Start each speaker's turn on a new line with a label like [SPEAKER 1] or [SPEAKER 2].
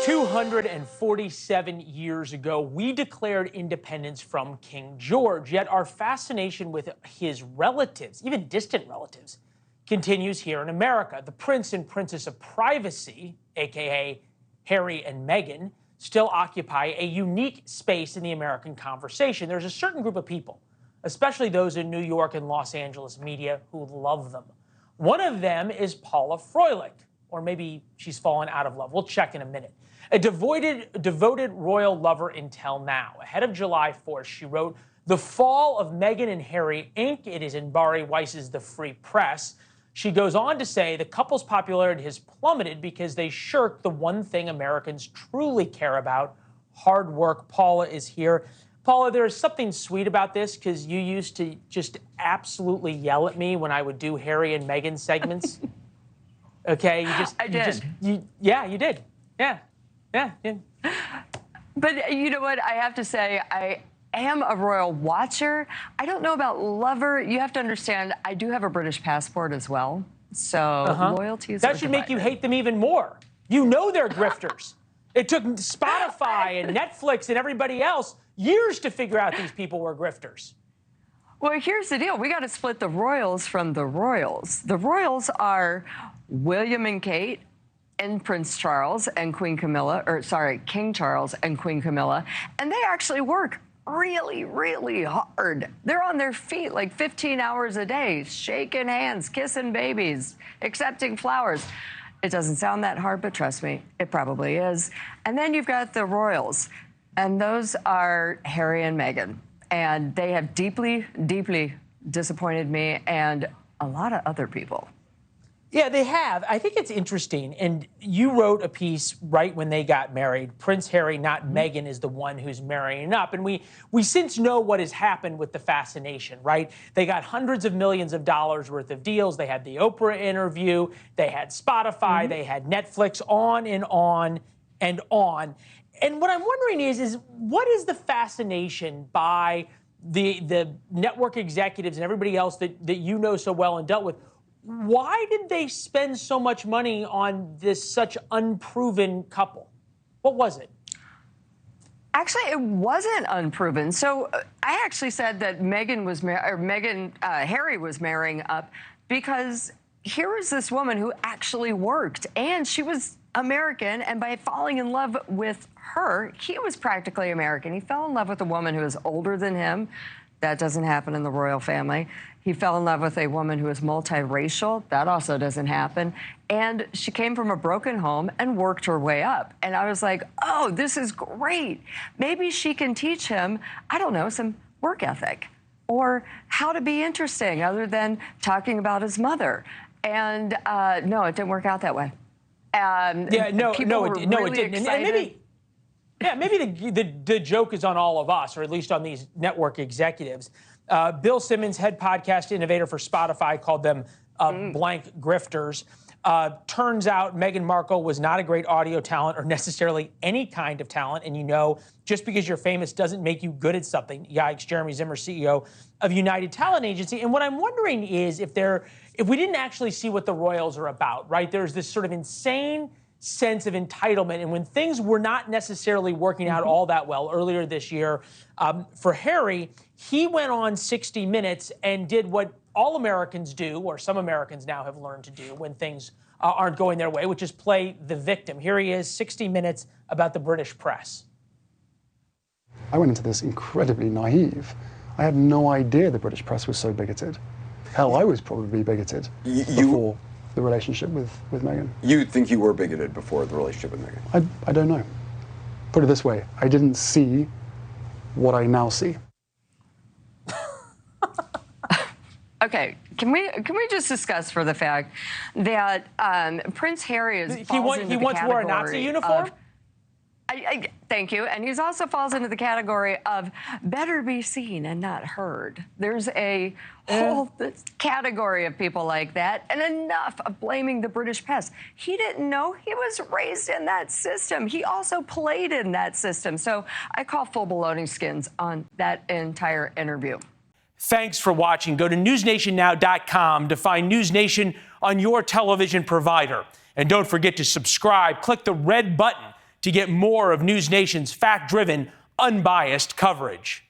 [SPEAKER 1] 247 years ago, we declared independence from King George, yet our fascination with his relatives, even distant relatives, continues here in America. The Prince and Princess of Privacy, aka Harry and Meghan, still occupy a unique space in the American conversation. There's a certain group of people, especially those in New York and Los Angeles media, who love them. One of them is Paula Froelich, or maybe she's fallen out of love. We'll check in a minute. A devoted royal lover until now. Ahead of July 4th, she wrote, "The fall of Meghan and Harry, Inc." It is in Bari Weiss's The Free Press. She goes on to say the couple's popularity has plummeted because they shirk the one thing Americans truly care about, hard work. Paula is here. Paula, there is something sweet about this because you used to just absolutely yell at me when I would do Harry and Meghan segments. Okay, you did. You did. Yeah.
[SPEAKER 2] But you know what? I have to say, I am a royal watcher. I don't know about lover. You have to understand, I do have a British passport as well. So loyalty is
[SPEAKER 1] that should make you hate them even more. You know they're grifters. It took Spotify and Netflix and everybody else years to figure out these people were grifters.
[SPEAKER 2] Well, here's the deal. We got to split the royals from the royals. The royals are William and Kate and Prince Charles and Queen Camilla, King Charles and Queen Camilla, and they actually work really, really hard. They're on their feet like 15 hours a day, shaking hands, kissing babies, accepting flowers. It doesn't sound that hard, but trust me, it probably is. And then you've got the royals, and those are Harry and Meghan, and they have deeply, deeply disappointed me and a lot of other people.
[SPEAKER 1] Yeah, they have. I think it's interesting. And you wrote a piece right when they got married. Prince Harry, not Meghan, is the one who's marrying up. And we since know what has happened with the fascination, right? They got hundreds of millions of dollars worth of deals. They had the Oprah interview. They had Spotify. They had Netflix, on and on and on. And what I'm wondering is what is the fascination by the network executives and everybody else that you know so well and dealt with? Why did they spend so much money on this such unproven couple? What was it?
[SPEAKER 2] Actually, it wasn't unproven. So I actually said that Harry was marrying up because here was this woman who actually worked, and she was American, and by falling in love with her, he was practically American. He fell in love with a woman who was older than him. That doesn't happen in the royal family. He fell in love with a woman who is multiracial. That also doesn't happen. And she came from a broken home and worked her way up. And I was like, oh, this is great. Maybe she can teach him, I don't know, some work ethic or how to be interesting other than talking about his mother. And no, it didn't work out that way.
[SPEAKER 1] It didn't. And maybe the joke is on all of us, or at least on these network executives. Bill Simmons, head podcast innovator for Spotify, called them blank grifters. Turns out Meghan Markle was not a great audio talent or necessarily any kind of talent. And you know, just because you're famous doesn't make you good at something. Yikes, Jeremy Zimmer, CEO of United Talent Agency. And what I'm wondering is if we didn't actually see what the royals are about, right? There's this sort of insane sense of entitlement. And when things were not necessarily working out all that well earlier this year, for Harry, he went on 60 Minutes and did what all Americans do, or some Americans now have learned to do when things aren't going their way, which is play the victim. Here he is, 60 Minutes about the British press.
[SPEAKER 3] I went into this incredibly naive. I had no idea the British press was so bigoted. Hell, I was probably bigoted before the relationship with Meghan.
[SPEAKER 4] You think you were bigoted before the relationship with Meghan?
[SPEAKER 3] I don't know. Put it this way, I didn't see what I now see.
[SPEAKER 2] Okay, can we just discuss for the fact that Prince Harry is
[SPEAKER 1] he once wore a Nazi uniform?
[SPEAKER 2] Thank you. And he also falls into the category of better be seen and not heard. There's a whole category of people like that, and enough of blaming the British press. He didn't know he was raised in that system. He also played in that system. So I call full baloney skins on that entire interview.
[SPEAKER 1] Thanks for watching. Go to newsnationnow.com to find News Nation on your television provider. And don't forget to subscribe. Click the red button to get more of NewsNation's fact-driven, unbiased coverage.